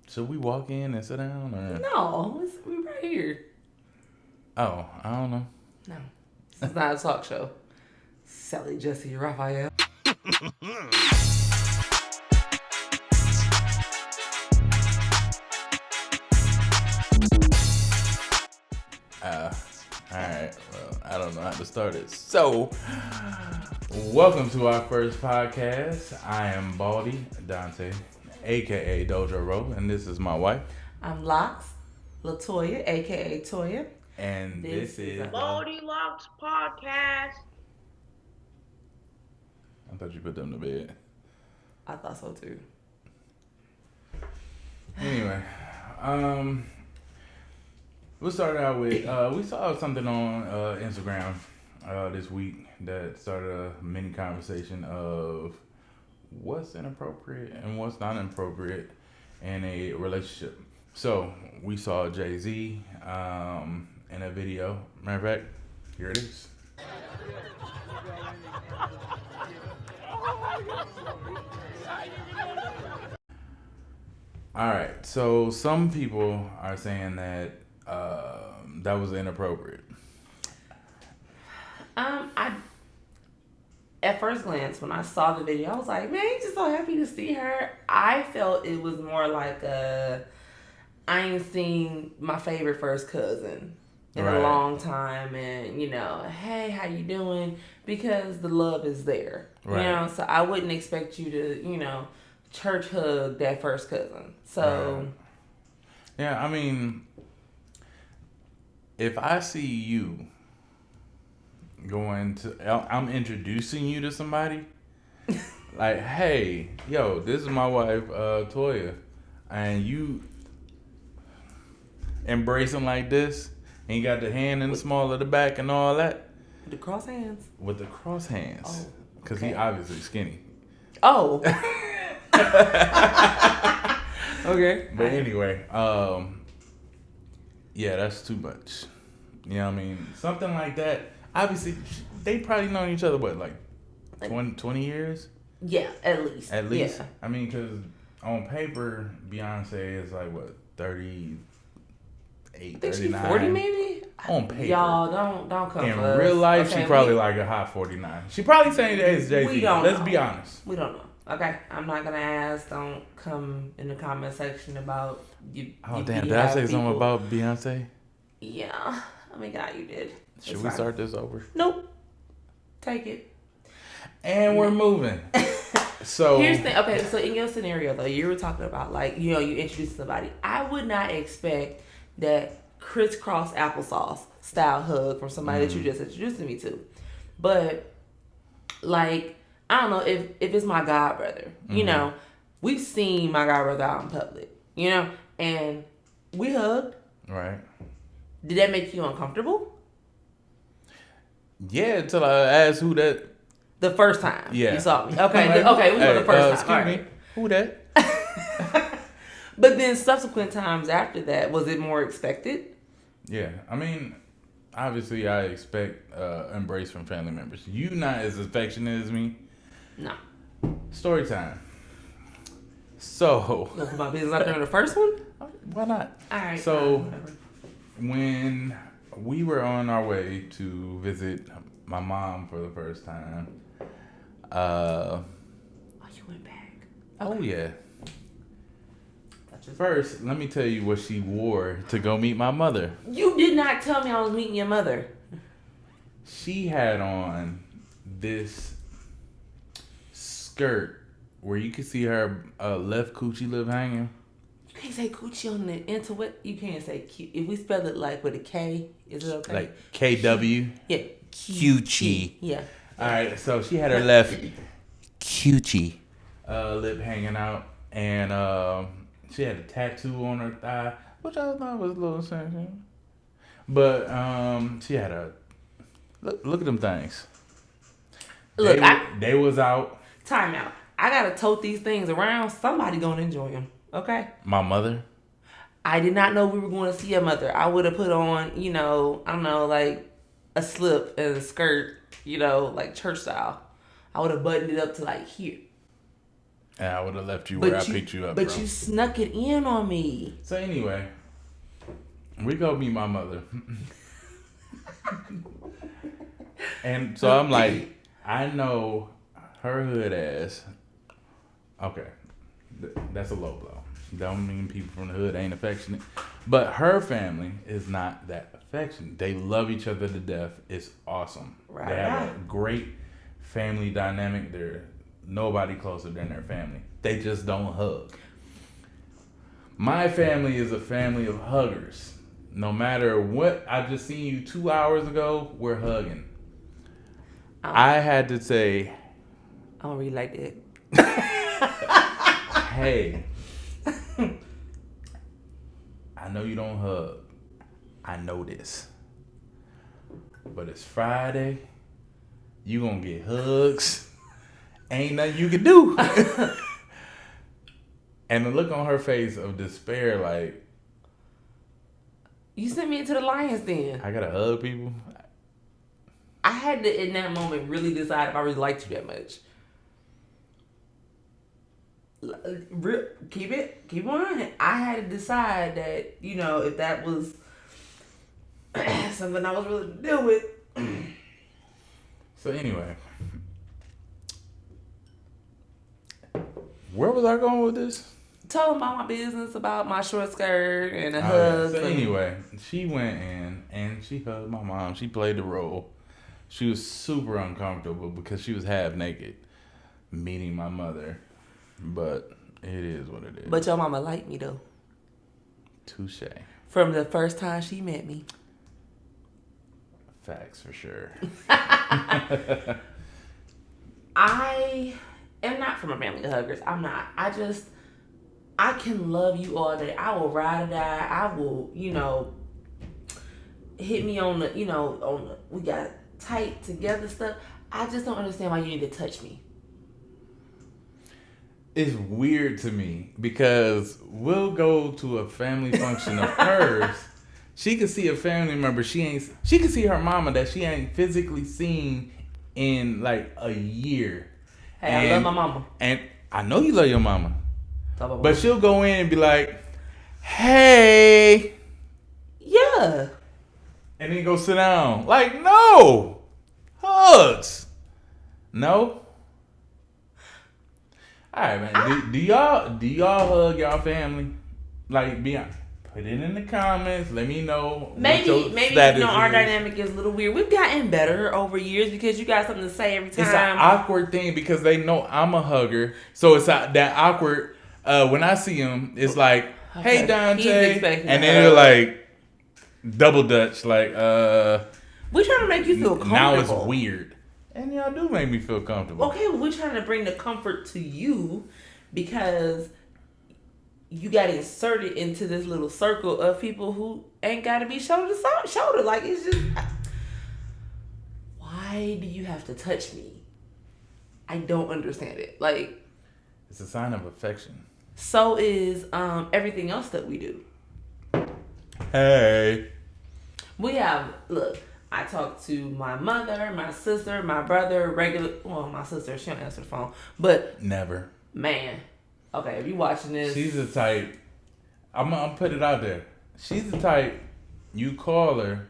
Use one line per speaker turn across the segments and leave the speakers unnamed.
Should we walk in and sit down? Or?
No, we're right here.
Oh, I don't know.
No, this is not a talk show. Sally, Jesse, Raphael.
Alright, well, I don't know how to start it. So, welcome to our first podcast. I am Baldy Dante, aka Dojo Row, and this is my wife.
I'm Locks, Latoya, aka Toya.
And this is
Baldy Locks Podcast.
I thought you put them to bed.
I thought so too.
Anyway, we'll start out with, we saw something on Instagram this week that started a mini conversation of what's inappropriate and what's not inappropriate in a relationship. So, we saw Jay-Z in a video. Matter of fact, here it is. Alright, so some people are saying that that was inappropriate.
At first glance, when I saw the video, I was like, man, he's just so happy to see her. I felt it was more like I ain't seen my favorite first cousin in a long time, and hey, how you doing? Because the love is there, so I wouldn't expect you to, church hug that first cousin. So,
yeah, I mean, if I see you I'm introducing you to somebody, like, hey, yo, this is my wife, Toya, and you embrace him like this, and you got the hand in the small of the back and all that.
With the cross hands?
With the cross hands.
Oh,
because he obviously skinny.
Oh. Okay.
But anyway, yeah, that's too much. You know what I mean? Something like that. Obviously, they probably known each other, what, like 20 years?
Yeah, at least.
At least?
Yeah.
I mean, because on paper, Beyonce is like, what, 38, 39?
40 maybe?
On paper.
Y'all, don't come
in
for us.
real life,
Okay,
she probably like a hot 49. She probably saying that it's Jay-Z.
We don't
Let's
know.
be honest.
We don't know. Okay, I'm not gonna ask. Don't come in the comment section about you.
Oh, damn. Did I say something about Beyonce?
Yeah. I mean, God, you did.
Should we start this over?
Nope. Take it.
And we're moving. So
here's the thing. Okay, so in your scenario though, you were talking about you introduce somebody. I would not expect that crisscross applesauce style hug from somebody that you just introduced me to. But I don't know if it's my god brother. We've seen my god brother out in public. And we hugged.
Right.
Did that make you uncomfortable?
Yeah, until I asked who that.
The first time you saw me. Okay, we know the first time.
Excuse me, who that?
But then subsequent times after that, was it more expected?
Yeah, I mean, obviously I expect embrace from family members. You not as affectionate as me.
No.
Story time. So.
Look, my business out there in the first one?
Why not?
All right.
So, when we were on our way to visit my mom for the first time.
Oh, you went back. Okay.
Oh, yeah. First, let me tell you what she wore to go meet my mother.
You did not tell me I was meeting your mother.
She had on this skirt where you could see her left coochie lip hanging.
You can't say coochie on the interweb. You can't say Q. If we spell it with a K, is it okay?
Like KW?
Yeah.
Coochie.
Yeah.
All right, so she had her left coochie lip hanging out, and she had a tattoo on her thigh, which I thought was a little sexy. But she had a look at them things.
Look,
they was out.
Time out. I gotta tote these things around. Somebody gonna enjoy them. Okay.
My mother.
I did not know we were going to see your mother. I would have put on, I don't know, like a slip and a skirt, like church style. I would have buttoned it up to here.
And I would have left you where I picked you up
But
from.
you snuck it in on me.
So anyway, we go meet my mother. And so I'm like, I know her hood ass. Okay, that's a low blow. Don't mean people from the hood ain't affectionate. But her family is not that affectionate. They love each other to death. It's awesome.
Right.
They have a great family dynamic. They're nobody closer than their family. They just don't hug. My family is a family of huggers. No matter what, I just seen you 2 hours ago, we're hugging. I had to say,
I don't really like that.
hey, I know you don't hug. I know this. But it's Friday. You gonna get hugs. Ain't nothing you can do. And the look on her face of despair, like,
You sent me into the Lions Den.
I gotta hug people.
I had to, in that moment, really decide if I really liked you that much. Keep on. I had to decide that, if that was something I was willing to deal with.
So anyway, where was I going with this?
Told him about my business, about my short skirt and a
Oh,
hug.
yeah. So anyway, she went in and she hugged my mom. She played the role. She was super uncomfortable because she was half naked meeting my mother. But it is what it is.
But your mama liked me, though.
Touche.
From the first time she met me.
Facts for sure.
I am not from a family of huggers. I'm not. I can love you all day. I will ride or die. I will, hit me on the, we got tight together stuff. I just don't understand why you need to touch me.
It's weird to me because we'll go to a family function of hers. She can see a family member she can see her mama that she ain't physically seen in like a year.
Hey, I love my mama.
And I know you love your mama.
But
But she'll go in and be like, hey.
Yeah.
And then go sit down. Like, no. Hugs. No. All right, man. Do y'all hug y'all family? Like, be honest. Put it in the comments. Let me know.
Maybe our
is.
dynamic is a little weird. We've gotten better over years because you got something to say every time.
It's an awkward thing because they know I'm a hugger, so it's that awkward. When I see them, it's like, "Hey, Dante," and then they're like double Dutch, like,
We're trying to make you feel comfortable.
Now it's weird, and y'all do make me feel comfortable.
Okay, well, we're trying to bring the comfort to you because you got inserted into this little circle of people who ain't got to be shoulder to shoulder. Like, it's just, why do you have to touch me? I don't understand it. Like,
it's a sign of affection.
So is everything else that we do.
Hey.
Look, I talk to my mother, my sister, my brother, my sister, she don't answer the phone. But
Never.
Man. Okay, if you watching this.
She's the type, I'm gonna put it out there. She's the type, you call her,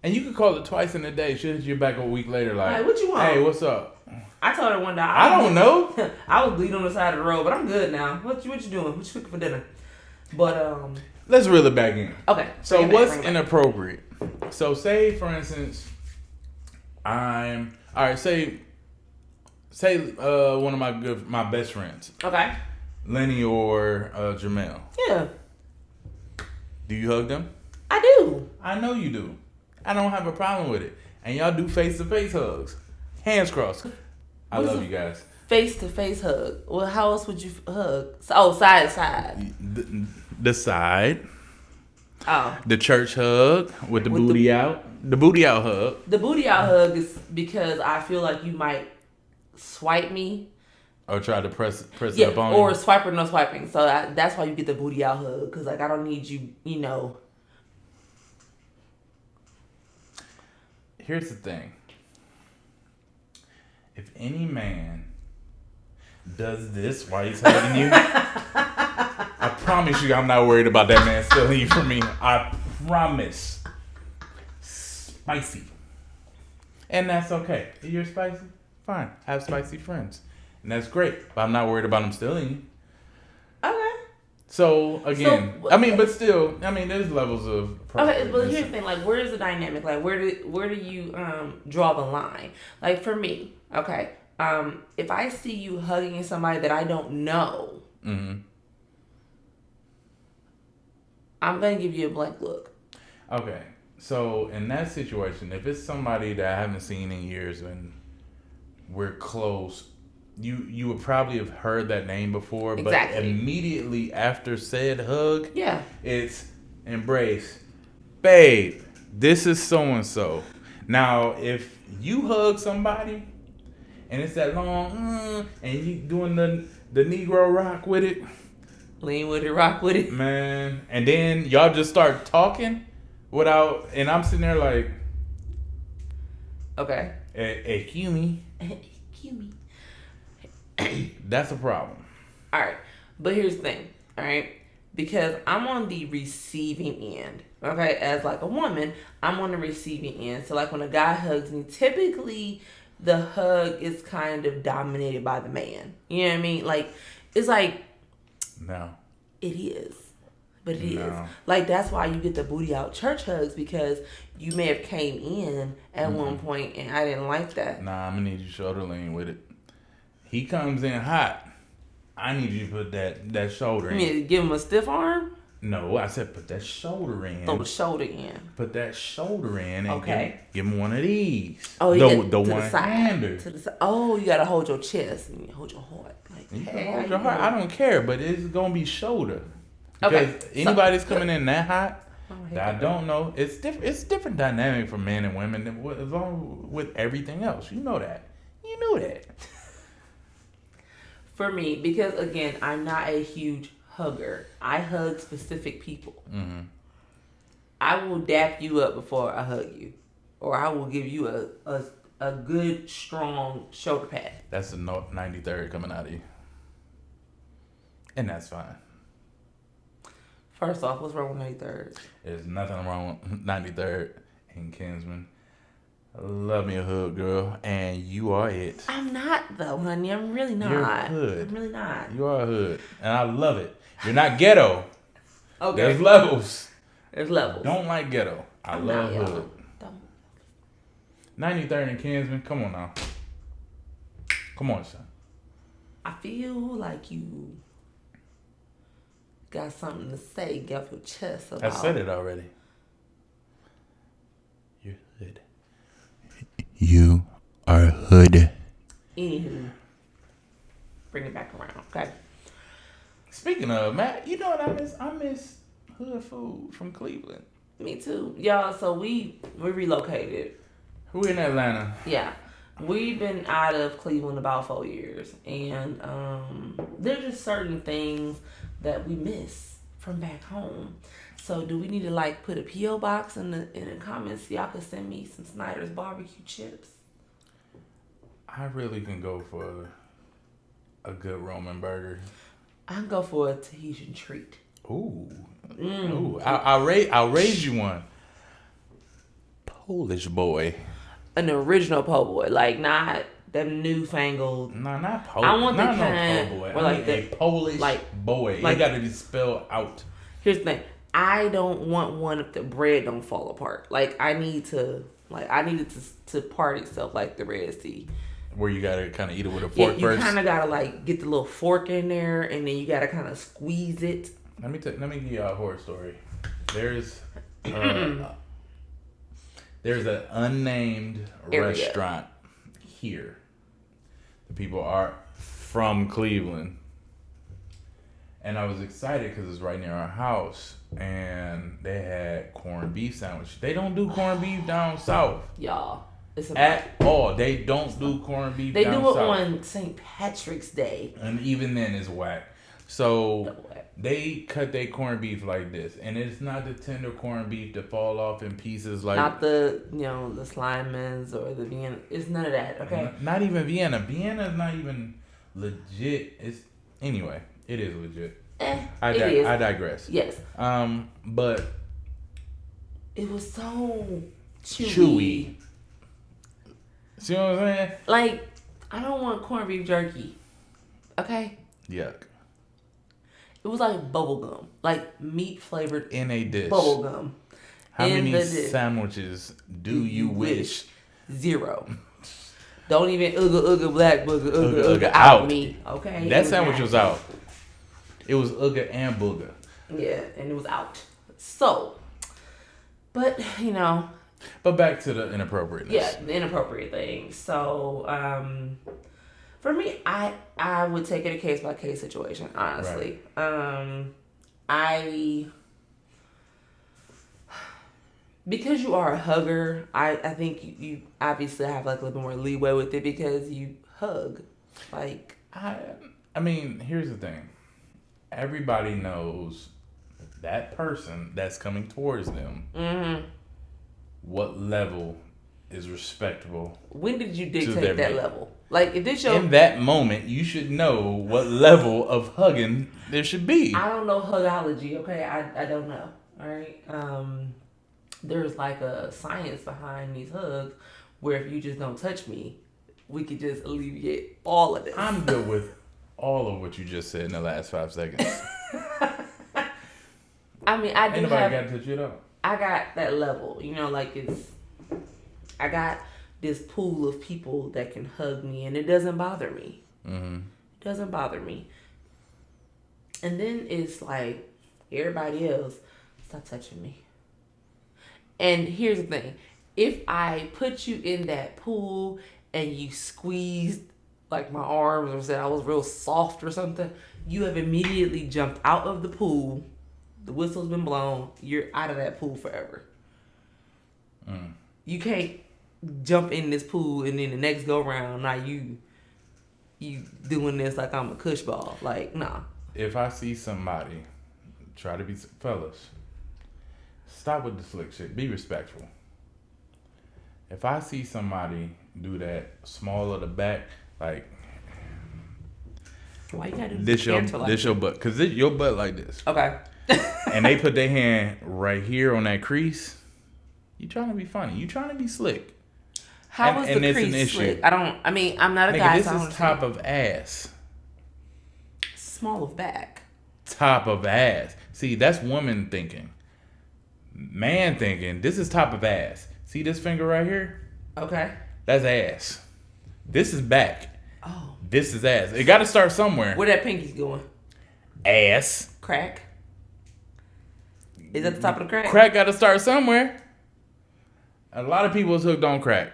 and you can call her twice in a day. She'll hit you back a week later like,
hey, what you want?
Hey, what's up?
I told her one day.
I don't know.
I was bleeding on the side of the road, but I'm good now. What you doing? What you cooking for dinner? But
let's reel it back in.
Okay.
So what's inappropriate? So say for instance, say one of my best friends.
Okay.
Lenny or Jamel.
Yeah.
Do you hug them?
I do.
I know you do. I don't have a problem with it. And y'all do face-to-face hugs. Hands crossed. I love you guys.
Face-to-face hug. Well, how else would you hug? Oh, side to side.
The side.
Oh.
The church hug with the booty out. The booty out hug.
The booty out hug is because I feel like you might swipe me.
Or try to press it up on
or
you.
swipe or no swiping. So that's why you get the booty out hug. Because, like, I don't need you,
Here's the thing. If any man... does this while he's hugging you. I promise you I'm not worried about that man stealing you from me. I promise. Spicy. And that's okay. You're spicy? Fine. Have spicy friends. And that's great. But I'm not worried about him stealing you.
Okay.
So, again, but still, there's levels of...
Okay, but here's the thing. Like, where is the dynamic? Like, where do you draw the line? Like, for me, okay, if I see you hugging somebody that I don't know,
mm-hmm.
I'm going to give you a blank look.
Okay. So, in that situation, if it's somebody that I haven't seen in years and we're close, you would probably have heard that name before.
Exactly.
But immediately after said hug,
yeah,
it's embrace. Babe, this is so-and-so. Now, if you hug somebody and it's that long, and you doing the Negro rock with it.
Lean with it, rock with it.
Man. And then y'all just start talking without, and I'm sitting there like,
okay.
Excuse me. That's a problem.
All right. But here's the thing. All right. Because I'm on the receiving end. Okay. As like a woman, I'm on the receiving end. So like when a guy hugs me, typically the hug is kind of dominated by the man. You know what I mean? Like, it's like.
No.
It is. But it
No.
is. Like, that's why you get the booty out church hugs, because you may have came in at one point and I didn't like that.
Nah, I'm going to need you shoulder lean with it. He comes in hot. I need you to put that shoulder in.
You mean to give him a stiff arm?
No, I said put that shoulder in.
Throw the shoulder in.
Put that shoulder in and
okay.
give him one of these.
Oh, you
the one-hander.
To the side. Oh, you got to hold your chest and hold your heart. Like,
you
hey,
can hold your heart. I don't care, but it's going to be shoulder.
Okay.
Because anybody's coming in that hot, I don't know. It's different. It's different dynamic for men and women than with everything else. You know that. You know that.
For me, because again, I'm not a huge hugger. I hug specific people.
Mm-hmm.
I will dap you up before I hug you, or I will give you a good strong shoulder pat.
That's the 93rd coming out of you, and that's fine.
First off, what's wrong with 93rd?
There's nothing wrong with 93rd and Kinsman. Love me a hood, girl, and you are it.
I'm not, though, honey. I'm really not.
You're hood.
I'm really not.
You are a hood, and I love it. You're not ghetto.
Okay.
There's levels.
There's levels.
Don't like ghetto. I'm love
not,
hood.
Don't.
93rd and Kinsman, come on now. Come on, son.
I feel like you got something to say, get off your chest about.
I said it already. You're hood. You are hood.
Anywho, bring it back around, okay?
Speaking of, Matt, you know what I miss? I miss hood food from Cleveland.
Me too. Y'all, so we relocated.
We're in Atlanta.
Yeah. We've been out of Cleveland about 4 years. And there's just certain things that we miss from back home. So do we need to like put a P.O. box in the comments? Y'all can send me some Snyder's barbecue chips.
I really can go for a good Roman burger.
I can go for a Tahitian treat.
Ooh. Ooh. I'll raise you one. Polish boy.
An original po' boy, like not them newfangled.
No, not Polish.
I want the
not
kind
no po' boy.
where like
a Polish boy.
Like,
it got to be spelled out.
Here's the thing. I don't want one if the bread don't fall apart. Like I need it to part itself like the Red Sea.
Where you gotta kind of eat it with a fork
you
first.
kind of gotta like get the little fork in there, and then you gotta kind of squeeze it.
Let me give you a horror story. There's an unnamed restaurant here. The people are from Cleveland. And I was excited because it's right near our house. And they had corned beef sandwich. They don't do corned beef down south.
Y'all. It's
at all. They don't do corned beef down south.
They do it on St. Patrick's Day.
And even then it's whack. So they cut their corned beef like this. And it's not the tender corned beef to fall off in pieces like...
Not the, the Slimans or the Vienna. It's none of that, okay?
Not even Vienna. Vienna is not even legit. It's anyway. It is legit.
It is.
I digress.
Yes.
But
it was so
chewy. See what I'm saying?
Like, I don't want corned beef jerky. Okay?
Yuck.
It was like bubble gum. Like meat flavored
in a dish.
Bubble gum.
How many sandwiches do you wish?
0. Don't even ooga black booger ooga out me. Okay?
That sandwich was out. It was ooga and booger.
Yeah, and it was out. So, but,
But back to the inappropriateness. Yeah,
the inappropriate thing. So, for me, I would take it a case by case situation, honestly. Right. Because you are a hugger, I think you obviously have like a little bit more leeway with it because you hug. Like,
I mean, here's the thing. Everybody knows that person that's coming towards them. Mm-hmm. What level is respectable?
When did you dictate that level? Like, if this
in that moment, you should know what level of hugging there should be.
I don't know hugology. Okay, I don't know. All right. There's like a science behind these hugs, where if you just don't touch me, we could just alleviate all of this.
I'm good with all of what you just said in the last 5 seconds.
I mean, I do
Ain't nobody got to touch you at all.
I got that level, like I got this pool of people that can hug me and it doesn't bother me. Mm-hmm. It doesn't bother me. And then it's like, everybody else, stop touching me. And here's the thing. If I put you in that pool and you squeezed like my arms or said I was real soft or something, you have immediately jumped out of the pool. The whistle's been blown. You're out of that pool forever. You can't jump in this pool and then the next go round, now you doing this like I'm a cush ball. Like, nah.
If I see somebody try to be fellas, stop with the slick shit. Be respectful. If I see somebody do that small of the back, like,
why you gotta do
this your butt, cause your butt like this.
Okay.
And they put their hand right here on that crease. You trying to be funny? You trying to be slick?
How was the crease slick? I'm not a guy.
This is top of ass.
Small of back.
Top of ass. See, that's woman thinking. Man thinking, this is top of ass. See this finger right here?
Okay.
That's ass. This is back.
Oh.
This is ass. It got to start somewhere.
Where that pinky's going?
Ass.
Crack. Is that the top of the crack?
Crack got to start somewhere. A lot of people's hooked on crack.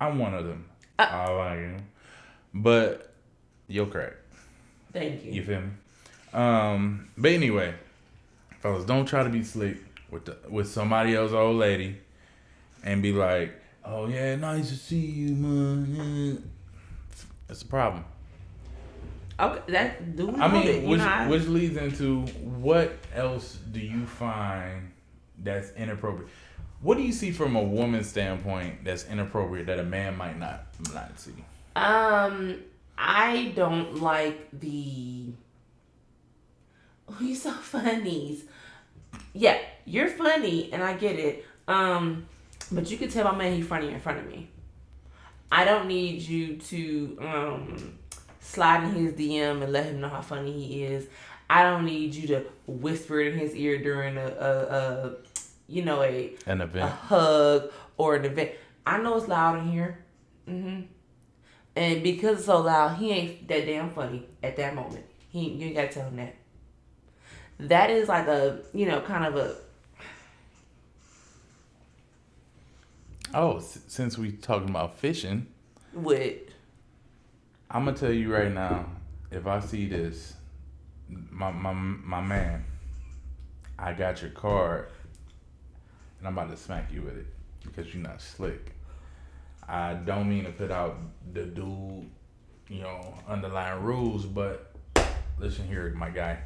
I'm one of them. I like him. But you'll crack.
Thank you.
You feel me? But anyway, fellas, don't try to be slick with somebody else's old lady and be like, oh yeah, nice to see you, man. That's a problem.
Okay,
which leads into, what else do you find that's inappropriate? What do you see from a woman's standpoint that's inappropriate that a man might not see?
I don't like the, oh, you're so funny. Yeah, you're funny, and I get it. But you can tell my man he's funny in front of me. I don't need you to slide in his DM and let him know how funny he is. I don't need you to whisper in his ear during an event, a hug or an event. I know it's loud in here. Mm-hmm. And because it's so loud, he ain't that damn funny at that moment. You ain't got to tell him that. That is like a, kind of a...
Oh, since we talking about fishing.
What?
I'm going to tell you right now, if I see this, my man, I got your card, and I'm about to smack you with it because you're not slick. I don't mean to put out the dude, underlying rules, but listen here, my guy.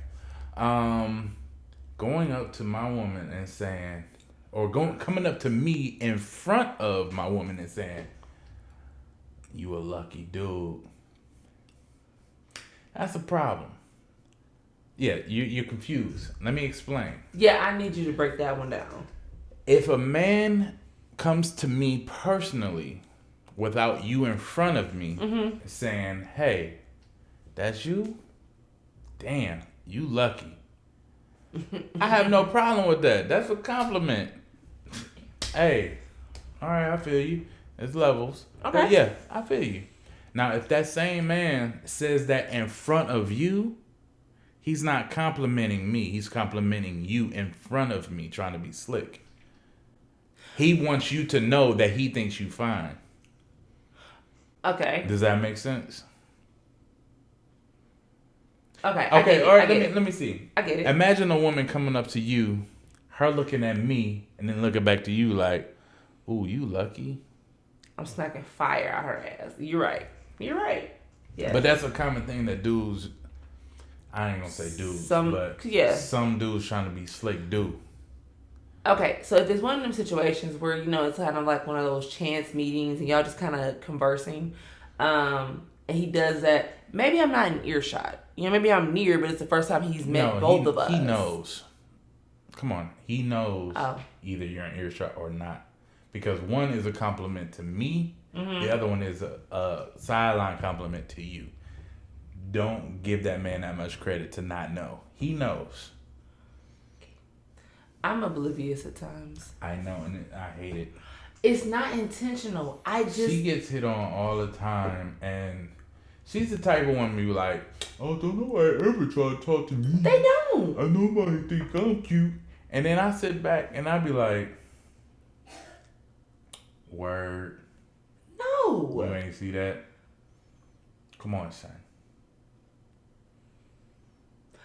Going up to my woman and saying, or coming up to me in front of my woman and saying, you a lucky dude. That's a problem. Yeah, you're confused. Let me explain.
Yeah, I need you to break that one down.
If a man comes to me personally without you in front of me saying, hey, that's you? Damn, you lucky. I have no problem with that. That's a compliment. Hey, all right, I feel you. It's levels.
Okay.
But yeah, I feel you. Now, if that same man says that in front of you, he's not complimenting me. He's complimenting you in front of me, trying to be slick. He wants you to know that he thinks you fine.
Okay.
Does that make sense?
Okay.
Okay, all right, let me see.
I get it.
Imagine a woman coming up to you, her looking at me, and then looking back to you like, ooh, you lucky.
I'm smacking fire out her ass. You're right. Yeah.
But that's a common thing that dudes, I ain't gonna say dudes, but some dudes trying to be slick do.
Okay, so if it's one of them situations where, it's kind of like one of those chance meetings and y'all just kind of conversing, and he does that, maybe I'm not in earshot. Maybe I'm near, but it's the first time he's met both of us.
He knows. Come on. He knows either you're in earshot or not. Because one is a compliment to me. Mm-hmm. The other one is a sideline compliment to you. Don't give that man that much credit to not know. He knows.
I'm oblivious at times.
I know, and I hate it.
It's not intentional.
She gets hit on all the time, and she's the type of woman who be like, oh, don't nobody ever try to talk to me.
They don't.
I nobody think I'm cute. And then I sit back and I be like, word.
No.
You ain't see that? Come on, son.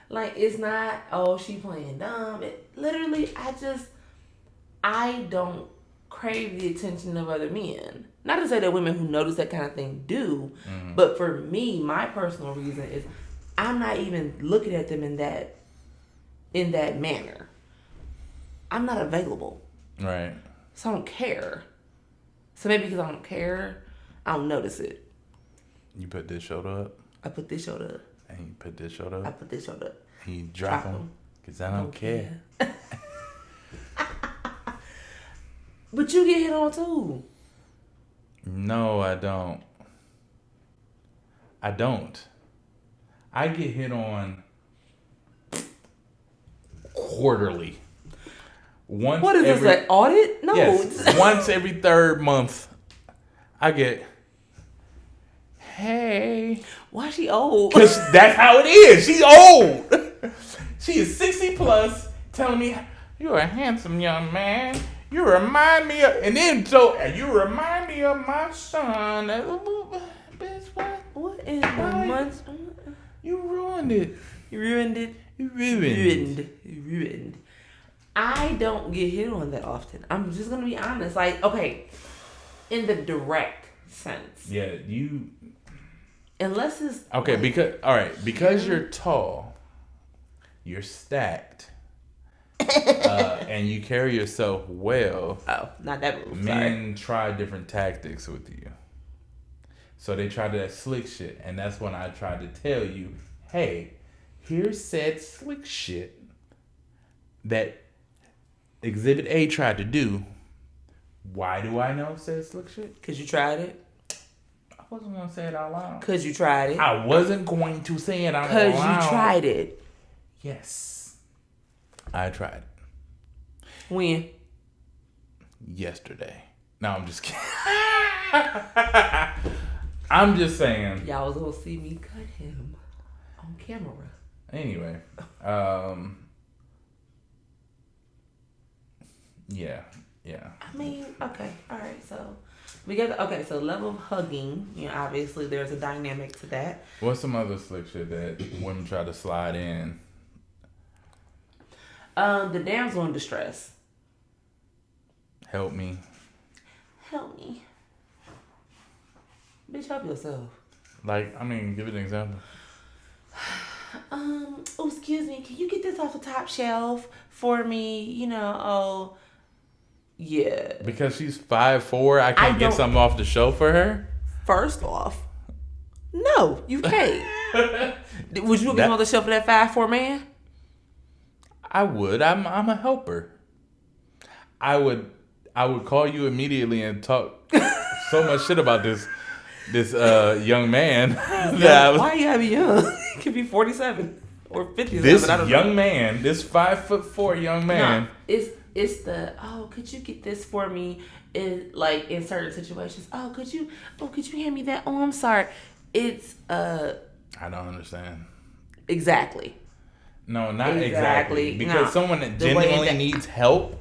Like, it's not, she playing dumb. Literally, I don't crave the attention of other men. Not to say that women who notice that kind of thing do, but for me, my personal reason is I'm not even looking at them in that manner. I'm not available.
Right.
So I don't care. So maybe because I don't care, I don't notice it.
You put this shoulder up?
I put this shoulder up.
And you put this shoulder up?
I put this shoulder up.
And you drop them? Because I don't care.
But you get hit on too.
No, I don't. I get hit on quarterly.
What is this, an audit? No.
Yes, once every third month, I get, hey.
Why is she old?
Because that's how it is. She's old. She is 60 plus, telling me, you're a handsome young man. You remind me of, and then you remind me of my son. Bitch, what?
What in the month?
You ruined it.
You ruined it. You ruined. I don't get hit on that often. I'm just gonna be honest. Like, okay, in the direct sense.
Yeah,
unless it's
okay, like, because you're tall, you're stacked. And you carry yourself well.
Oh, not that move.
Men try different tactics with you. So they try that slick shit. And that's when I tried to tell you, hey, here's said slick shit that Exhibit A tried to do. Why do I know said slick shit?
Because you tried it.
I wasn't going to say it out loud.
Because you tried it.
I wasn't going to say it out loud.
Because you tried it.
Yes. I tried it.
When?
Yesterday. No, I'm just kidding. I'm just saying.
Y'all was gonna see me cut him on camera.
Anyway. Yeah.
I mean, okay. All right. So we got so level of hugging. Obviously there's a dynamic to that.
What's some other slick shit that women try to slide in?
The damsel in distress.
Help me.
Bitch, help yourself.
Like, I mean, give it an example.
Oh, excuse me. Can you get this off the top shelf for me? Yeah.
Because she's 5'4", I can't get something off the shelf for her?
First off, no, you can't. Would you get on the shelf for that 5'4" man?
I would. I'm a helper. I would call you immediately and talk so much shit about this young man.
Why you have young? He could be 47 or 57.
This
I don't
young
know.
man, this 5'4" young man.
No, it's the could you get this for me? In certain situations. Could you hand me that? Oh, I'm sorry. It's
I don't understand.
Exactly.
No, not exactly. Because someone that genuinely needs help.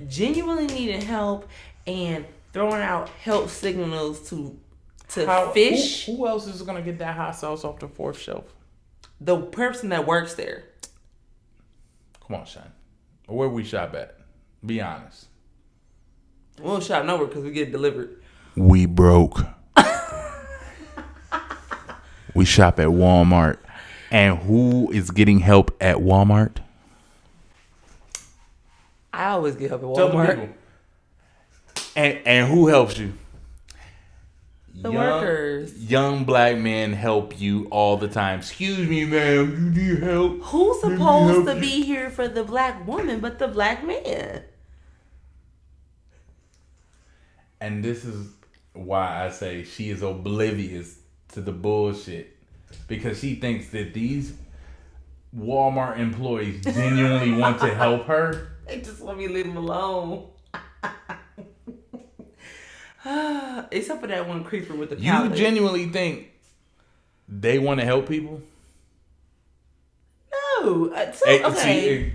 Genuinely needing help and throwing out help signals to fish.
Who else is gonna get that hot sauce off the 4th shelf?
The person that works there.
Come on, Shine. Where we shop at? Be honest.
We don't shop nowhere because we get it delivered.
We broke. We shop at Walmart. And who is getting help at Walmart?
I always get help at
Tell the
Walmart.
people. And who helps you?
The workers.
Young black men help you all the time. Excuse me, ma'am, you need help?
Who's supposed to be here for the black woman but the black man?
And this is why I say she is oblivious to the bullshit. Because she thinks that these Walmart employees genuinely want to help her.
They just want me to leave them alone. Except for that one creeper with the pallet.
You genuinely think they want to help people?
No.
See,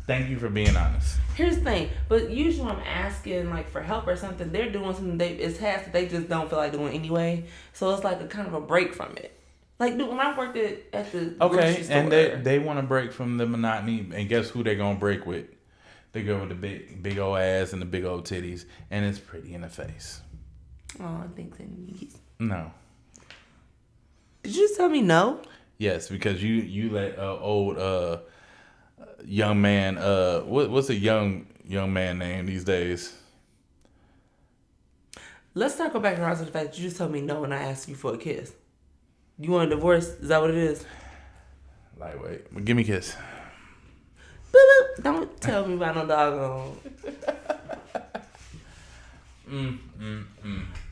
thank you for being honest.
Here's the thing, but usually when I'm asking for help or something, they're doing something it's tasks that they just don't feel like doing anyway. So it's like a kind of a break from it. When I worked at the grocery store,
and they want to break from the monotony, and guess who they're gonna break with? They go with the big old ass and the big old titties, and it's pretty in the face.
Oh, I think they need.
No.
Did you just tell me no?
Yes, because you let old young man what's a young man name these days?
Let's not go back around to the fact that you just told me no when I asked you for a kiss. You want a divorce? Is that what it is?
Lightweight. Well, give me a kiss.
Boop, boop. Don't tell me about no doggone.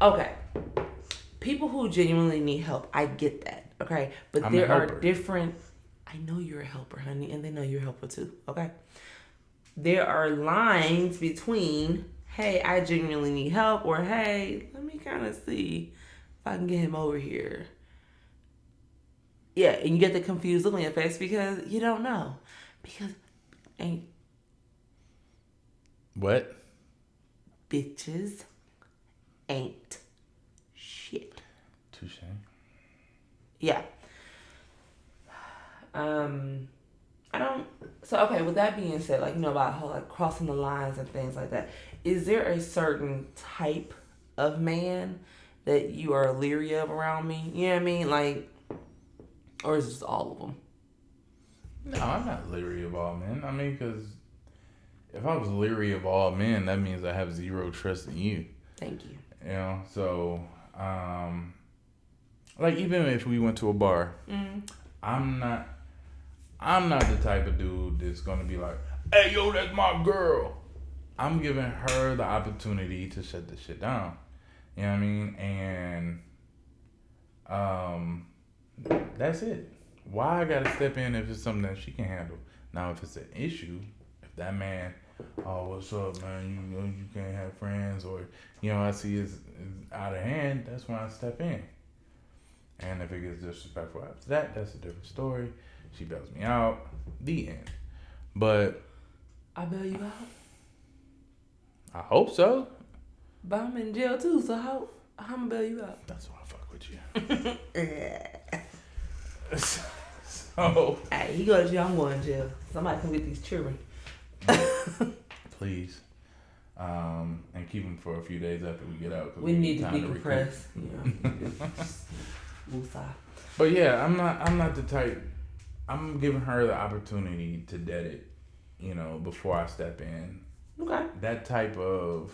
Okay. People who genuinely need help, I get that. Okay. But there are different. I know you're a helper, honey, and they know you're a helper too. Okay. There are lines between, hey, I genuinely need help, or hey, let me kind of see if I can get him over here. Yeah, and you get the confused look on your face because you don't know. Because ain't
what?
Bitches ain't shit.
Touche.
Yeah. I don't. So okay. With that being said, about how crossing the lines and things like that, is there a certain type of man that you are leery of around me? You know what I mean? Or is it just all of them?
No, I'm not leery of all men. I mean, because if I was leery of all men, that means I have zero trust in you.
Thank you.
You know, so even if we went to a bar, I'm not the type of dude that's gonna be like, "Hey, yo, that's my girl." I'm giving her the opportunity to shut this shit down. You know what I mean? And that's it. Why I gotta step in if it's something that she can handle? Now, if it's an issue, if that man, oh, what's up, man? You know, you can't have friends, or I see it's out of hand. That's when I step in. And if it gets disrespectful after that, that's a different story. She bails me out. The end. But
I bail you out.
I hope so.
But I'm in jail too, so how I'm gonna bail you out?
That's why I fuck with you. So
hey, you go to jail, I'm going to jail. Somebody come get these children.
Please. And keep them for a few days after we get out.
We need to decompress.
But yeah, I'm not the type. I'm giving her the opportunity to dead it, before I step in.
Okay.
That type of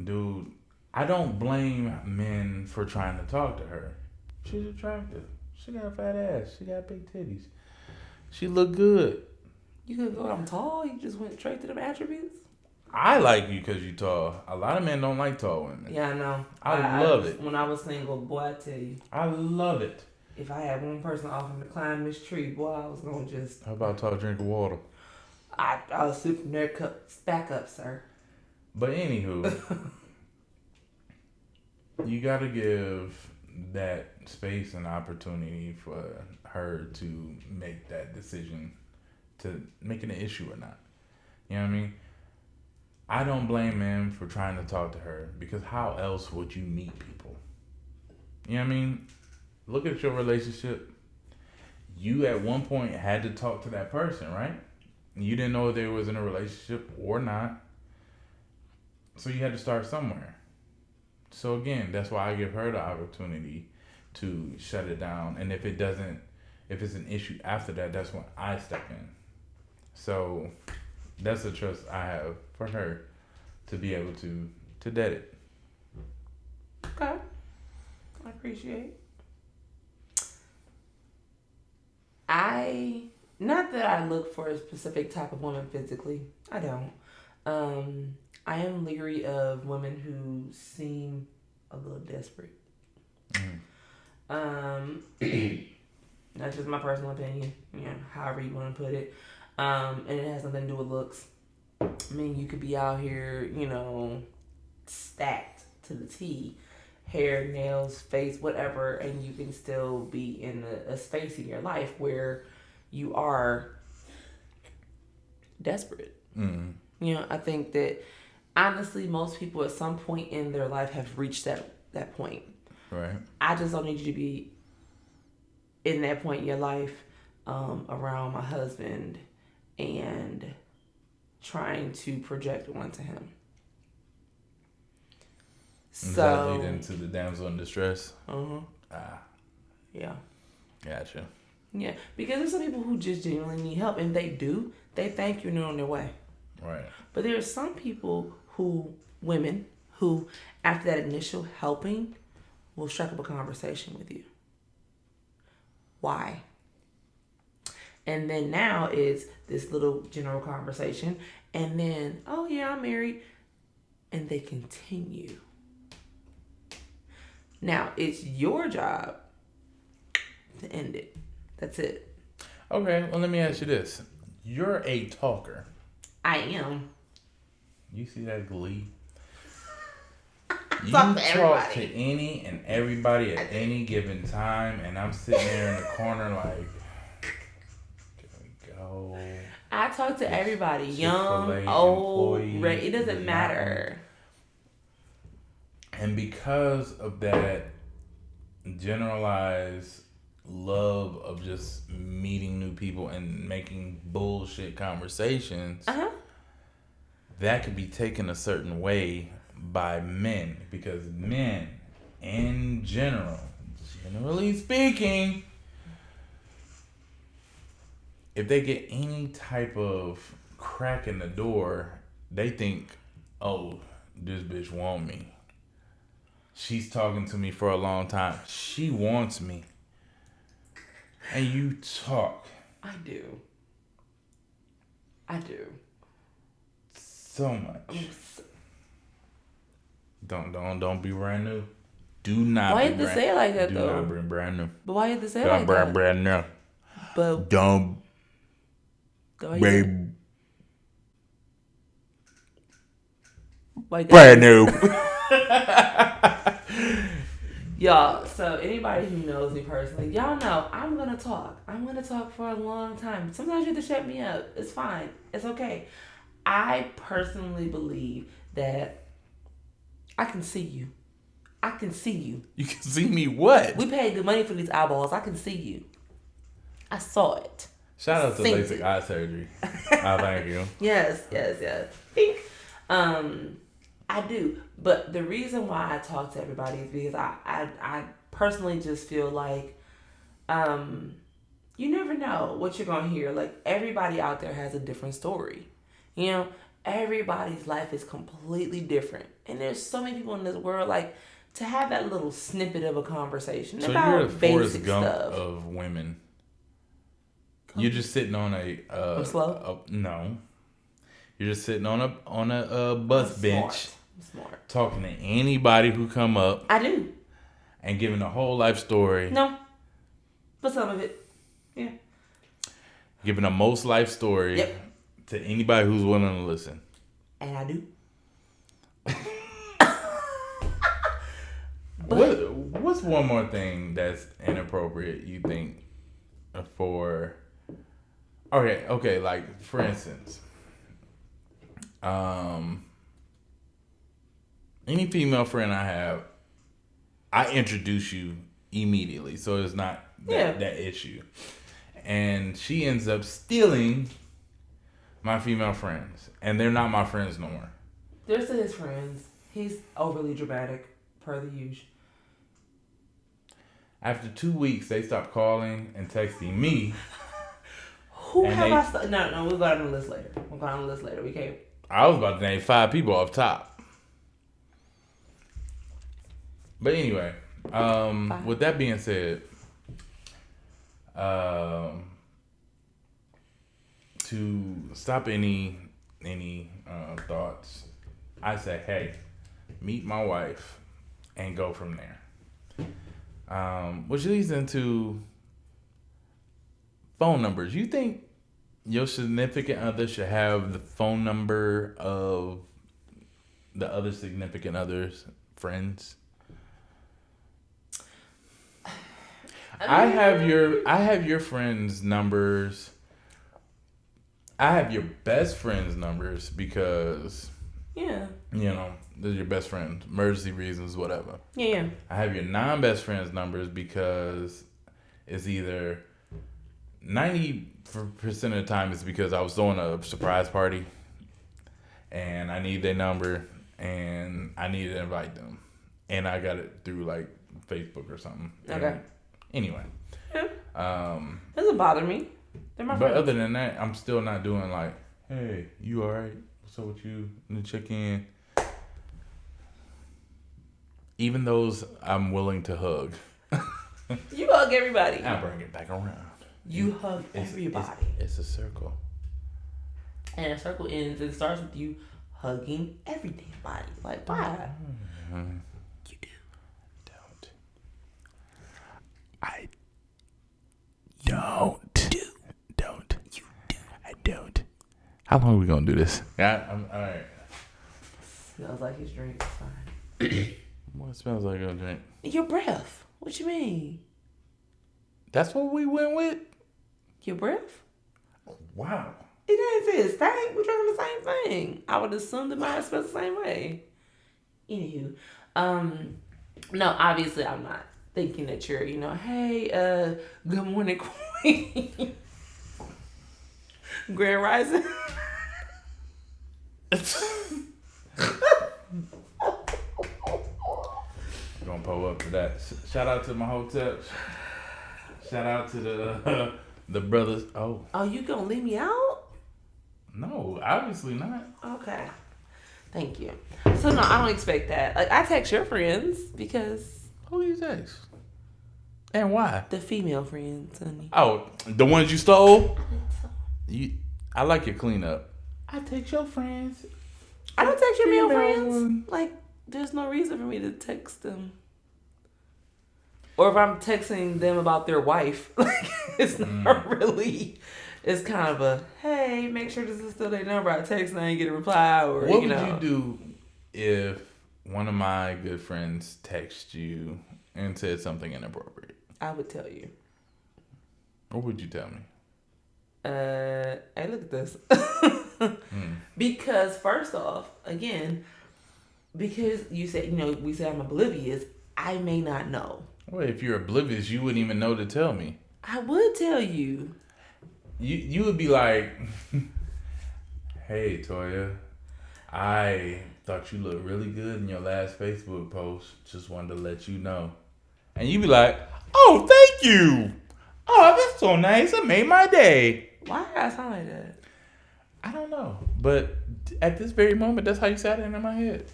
dude, I don't blame men for trying to talk to her. She's attractive. She got a fat ass. She got big titties. She look good.
You could go, I'm tall. You just went straight to them attributes.
I like you because you tall. A lot of men don't like tall women.
Yeah, I know.
I love it.
When I was single, boy, I tell you.
I love it.
If I had one person offering to climb this tree, boy, I was going to just...
How about tall drink of water?
I'll sit from there, back up, sir.
But anywho, you got to give that space and opportunity for her to make that decision to make it an issue or not. You know what I mean? I don't blame men for trying to talk to her because how else would you meet people? You know what I mean? Look at your relationship. You at one point had to talk to that person, right? You didn't know if they was in a relationship or not. So you had to start somewhere. So again, that's why I give her the opportunity to shut it down. And if it's an issue after that, that's when I step in. So that's the trust I have for her to be able to dead it.
Okay. I appreciate. Not that I look for a specific type of woman physically. I don't. I am leery of women who seem a little desperate. That's just my personal opinion. However you want to put it. And it has nothing to do with looks. I mean, you could be out here, stacked to the T. Hair, nails, face, whatever, and you can still be in a space in your life where you are desperate. I think that honestly, most people at some point in their life have reached that point.
Right.
I just don't need you to be in that point in your life around my husband and trying to project onto him.
Does that lead into the damsel in distress?
Yeah.
Gotcha.
Yeah, because there's some people who just genuinely need help, and they thank you and they're on their way.
Right.
But there are some people women who, after that initial helping, will strike up a conversation with you. Why? And then now is this little general conversation, and then, oh yeah, I'm married, and they continue. Now, it's your job to end it. That's it.
Okay, well, let me ask you this. You're a talker.
I am.
You see that glee? You
Talk
talk to any and everybody at any given time, and I'm sitting there in the corner like, here we go.
I talk to everybody,
Chick-fil-A
young, old,
employee,
it doesn't matter.
And because of that generalized love of just meeting new people and making bullshit conversations, that could be taken a certain way by men. Because men, in generally speaking, if they get any type of crack in the door, they think, oh, this bitch want me. She's talking to me for a long time. She wants me. And you talk.
I do.
So much. Don't be brand new. Do not.
Why you have to say it like that though?
Do not be brand new.
But why you have to say it like that?
Brand new.
But
Don't. Babe. Brand new.
Y'all, so anybody who knows me personally, y'all know I'm gonna talk. I'm gonna talk for a long time. Sometimes you have to shut me up. It's fine. It's okay. I personally believe that I can see you. I can see you.
You can see me what?
We paid good money for these eyeballs. I can see you. I saw it.
Shout out to LASIK eye surgery. Thank you.
Yes. Think. I do. But the reason why I talk to everybody is because I personally just feel like you never know what you're going to hear. Like, everybody out there has a different story. Everybody's life is completely different. And there's so many people in this world, like, to have that little snippet of a conversation
So
about
you're the Forrest
basic
Gump
stuff.
of women. You're just sitting on
I'm slow?
no. You're just sitting on a bus bench,
Smart.
talking to anybody who come up.
I do.
And giving a whole life story.
No, but some of it, yeah.
Giving a most life story to anybody who's willing to listen.
And I do.
What's one more thing that's inappropriate you think for? Okay, like for instance, any female friend I have, I introduce you immediately, so it's not that issue. And she ends up stealing my female friends, and they're not my friends no more.
They're still his friends. He's overly dramatic, per the usual.
After 2 weeks, they stopped calling and texting me.
Who have I? No, we'll go on the list later. We can't.
I was about to name 5 people off top. But anyway, with that being said, to stop any thoughts, I say, hey, meet my wife and go from there. Which leads into phone numbers. You think your significant other should have the phone number of the other significant other's friends? I have your friends' numbers. I have your best friends' numbers because they're your best friends, emergency reasons, whatever.
Yeah.
I have your non-best friends' numbers because it's either 90% of the time it's because I was throwing a surprise party and I need their number and I need to invite them, and I got it through like Facebook or something.
Okay.
Anyway.
Doesn't bother me. They're my friends.
But other than that, I'm still not doing like, hey, you all right? What's up with you? Let me check in. Even those I'm willing to hug.
You hug everybody.
I bring it back around.
You hug everybody.
It's a circle.
And a circle ends and starts with you hugging everybody. Like, why?
Mm-hmm.
You do.
Don't. I don't. Don't. You do. I don't. How long are we going to do this? I'm all right.
Smells like his drink. It's fine.
What smells like a drink?
Your breath. What you mean?
That's what we went with?
Your breath?
Wow.
It didn't say a stank. We're drinking the same thing. I would assume that mine smells the same way. Anywho. No, obviously I'm not thinking that you're, hey, good morning, Queen. Grand Rising.
I'm gonna pull up to that. Shout out to my hotel. Shout out to the brothers. Oh,
you gonna leave me out?
No, obviously not.
Okay. Thank you. So no, I don't expect that. Like, I text your friends because
Who you text? And why?
the female friends, honey.
Oh, the ones you stole? I like your cleanup. I text your friends.
I don't text your male
Female
friends.
one.
Like, there's no reason for me to text them. Or if I'm texting them about their wife, like, it's not really. It's kind of a, hey, make sure this is still their number. I text and I ain't get a reply. Or,
What would you do if one of my good friends texted you and said something inappropriate?
I would tell you.
What would you tell me?
Hey, look at this. Because first off, again, because you said, we say I'm oblivious, I may not know.
Well, if you're oblivious, you wouldn't even know to tell me.
I would tell you.
You would be like, hey, Toya, I thought you looked really good in your last Facebook post. Just wanted to let you know. And you'd be like, oh, thank you. Oh, that's so nice. It made my day.
Why did I sound like that?
I don't know. But at this very moment, that's how you sat in my head.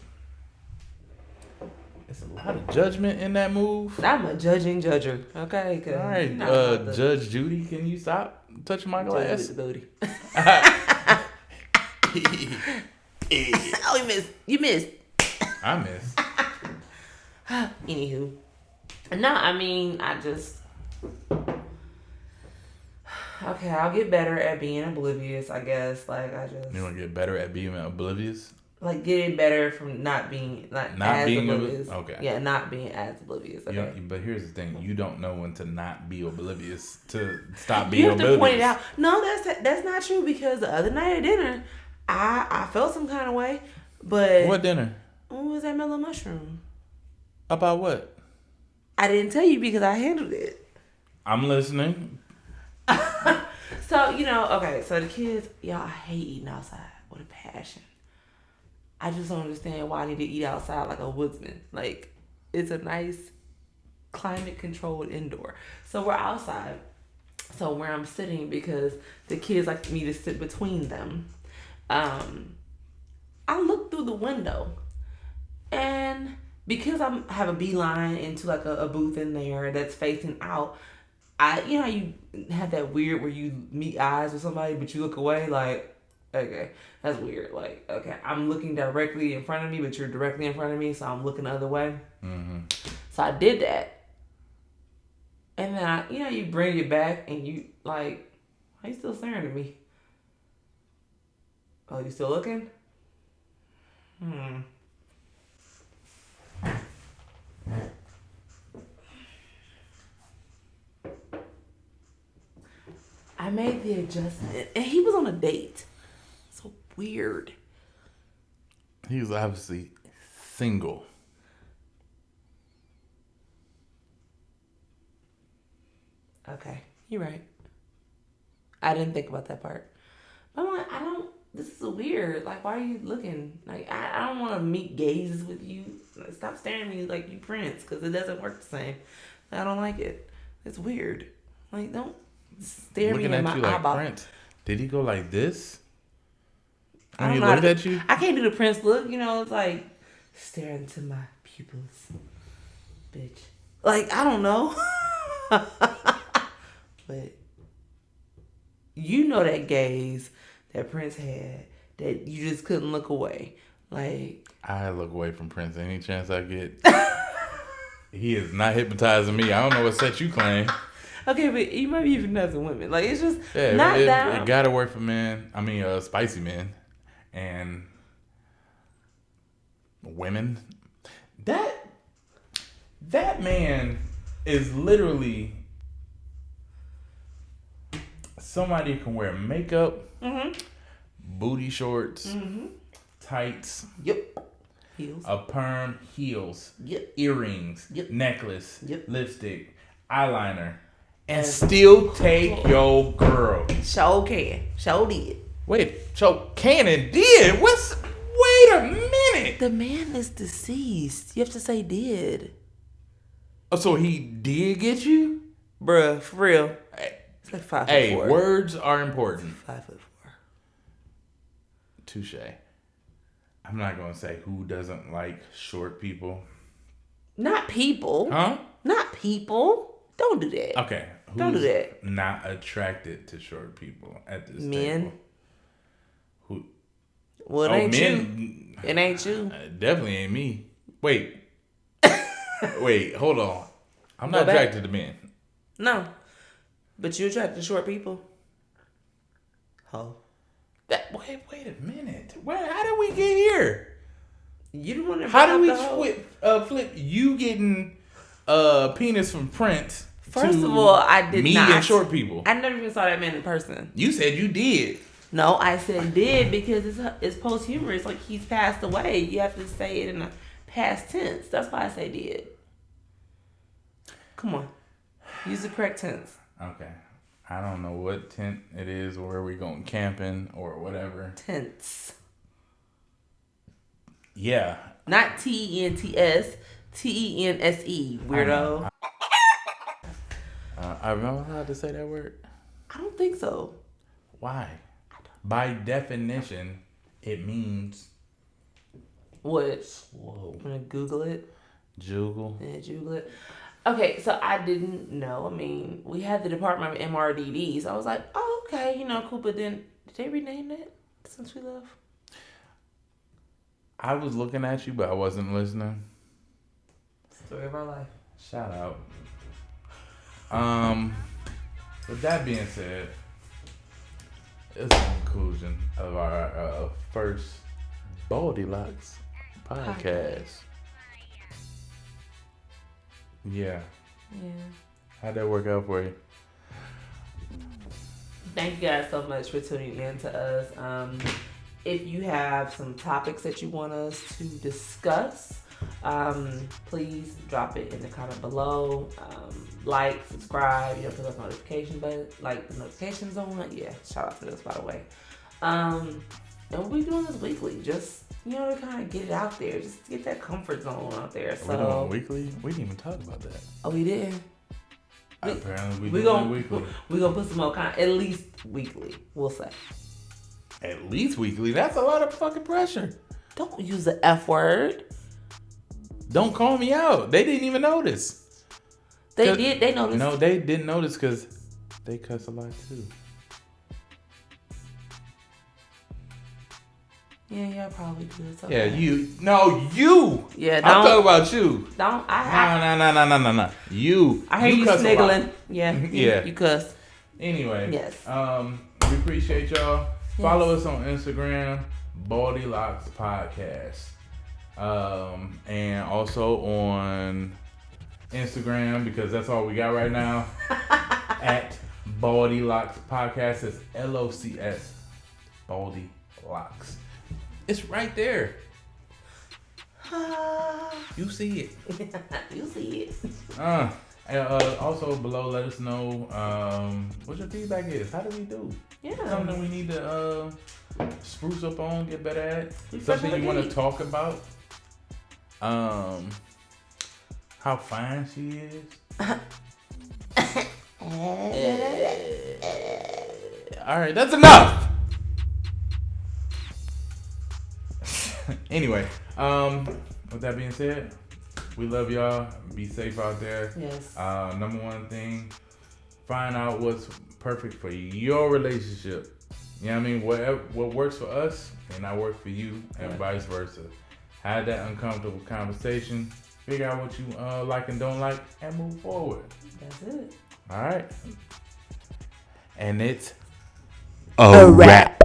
It's a lot of judgment in that move.
I'm a judging judger, okay?
All right, Judge Judy, can you stop touching my glass?
With the booty. Oh, you missed.
I missed.
Anywho, no, I mean, okay, I'll get better at being oblivious, I guess. Like,
You want to get better at being oblivious?
Like, getting better from not being, not as
being
oblivious.
Okay.
Yeah, not being as oblivious. Okay.
But here's the thing. You don't know when to not be oblivious, to stop being
you have
oblivious.
to point it out. No, that's not true, because the other night at dinner, I felt some kind of way, but...
What dinner?
What was that mellow mushroom?
About what?
I didn't tell you because I handled it.
I'm listening.
So, okay, so the kids, y'all, I hate eating outside with a passion. I just don't understand why I need to eat outside like a woodsman. Like, it's a nice climate-controlled indoor. So we're outside. So where I'm sitting, because the kids like me to sit between them, I look through the window. And because I have a beeline into like a booth in there that's facing out, how you have that weird where you meet eyes with somebody but you look away, like, okay, that's weird. Like, okay, I'm looking directly in front of me, but you're directly in front of me, so I'm looking the other way.
Mm-hmm.
So I did that. And then you bring it back and you like, why are you still staring at me? Oh, you still looking? I made the adjustment, and he was on a date. So weird.
He was obviously single.
Okay, you're right. I didn't think about that part. But I'm like, this is weird. Like, why are you looking? Like, I don't want to meet gazes with you. Like, stop staring at me like you Prince, because it doesn't work the same. I don't like it. It's weird. Like, don't stare
Looking
me in
at
my
you like
eyeball.
Prince. Did he go like this?
I
When he
don't know
looked at you?
I can't do the Prince look. It's like, stare into my pupils. Bitch. Like, I don't know. But you know that gaze that Prince had, that you just couldn't look away. Like,
I look away from Prince any chance I get. He is not hypnotizing me. I don't know what set you claim.
okay, but you might be even as a women. Like, it's just
Yeah,
not that.
It gotta work for men. I mean, spicy men and women. That man is literally somebody who can wear makeup, booty shorts, tights,
Heels.
a perm, heels,
Yep.
earrings,
Yep.
necklace,
Yep.
lifstick, eyeliner, and still take your girl.
Show can. Show did.
Wait, so Cannon did? Wait a minute.
The man is deceased. You have to say did.
Oh, so he did get you?
Bruh, for real. It's like 5'4".
Hey, words are important.
5'4".
Touche. I'm not gonna say who doesn't like short people.
Not people.
Huh?
Not people. Don't do that.
Okay.
Don't do that.
Not attracted to short people at this
Men.
table? Who?
Well, it ain't
men.
you. It ain't you.
Definitely ain't me. Wait. Wait, hold on. I'm not
Go back.
attracted to men.
No. But you attracted to short people? Ho.
Wait a minute. How did we get here?
You the one that
How did
brought
we
the hoe.
flip you getting penis from Prince?
First
to
of all, I did
me
not.
and short people.
I never even saw that man in person.
You said you did.
No, I said did because it's posthumous. Like, he's passed away. You have to say it in a past tense. That's why I say did. Come on. Use the correct tense.
Okay. I don't know what tent it is or where we going camping or whatever.
Tense.
Yeah.
Not TENTS. TENSE. Weirdo.
I'm not allowed to say that word?
I don't think so.
Why? By definition, it means
What?
slow.
I'm gonna Google it.
Juggle.
Yeah, Juglet. Okay, so I didn't know. I mean, we had the Department of MRDD, so I was like, oh, okay, cool. But then, did they rename that since we left?
I was looking at you, but I wasn't listening.
Story of our life.
Shout out. With that being said, it's the conclusion of our first Goldilocks podcast. Yeah. How'd that work out for you?
Thank you guys so much for tuning in to us. If you have some topics that you want us to discuss, please drop it in the comment below. Like, subscribe, put those notification button, like the notifications on. Yeah, shout out to this, by the way. And we'll be doing this weekly, just to kind of get it out there, just to get that comfort zone out there. So
we're doing weekly. We didn't even talk about that.
Oh, we didn't.
Apparently, we doing weekly.
We're gonna put some more at least weekly. We'll say.
At least weekly. That's a lot of fucking pressure.
Don't use the F word.
Don't call me out. They didn't even notice.
They did. They noticed.
No, they didn't notice because they cuss a lot too.
Yeah, y'all probably do. Okay.
Yeah, you. No, you.
Yeah,
I'm talking about you.
Don't.
No. You.
I hear you sniggling. Yeah.
Yeah.
You cuss.
Anyway.
Yes.
We appreciate y'all.
Yes.
Follow us on Instagram, Goldilocks Podcast. And also on Instagram, because that's all we got right now, at Goldilocks Podcast. It's LOCS, Goldilocks. It's right there. You see it.
You see it.
And also below, let us know what your feedback is. How do we do?
Yeah.
Something we need to spruce up on, get better at.
We
Something you want to
did.
talk about. How fine she is. All right, that's enough. Anyway, with that being said, we love y'all. Be safe out there.
Yes.
Number one thing, find out what's perfect for your relationship. You know what I mean? What works for us may not work for you, and vice versa. Have that uncomfortable conversation. Figure out what you like and don't like, and move forward.
That's it.
All right. And it's
a wrap.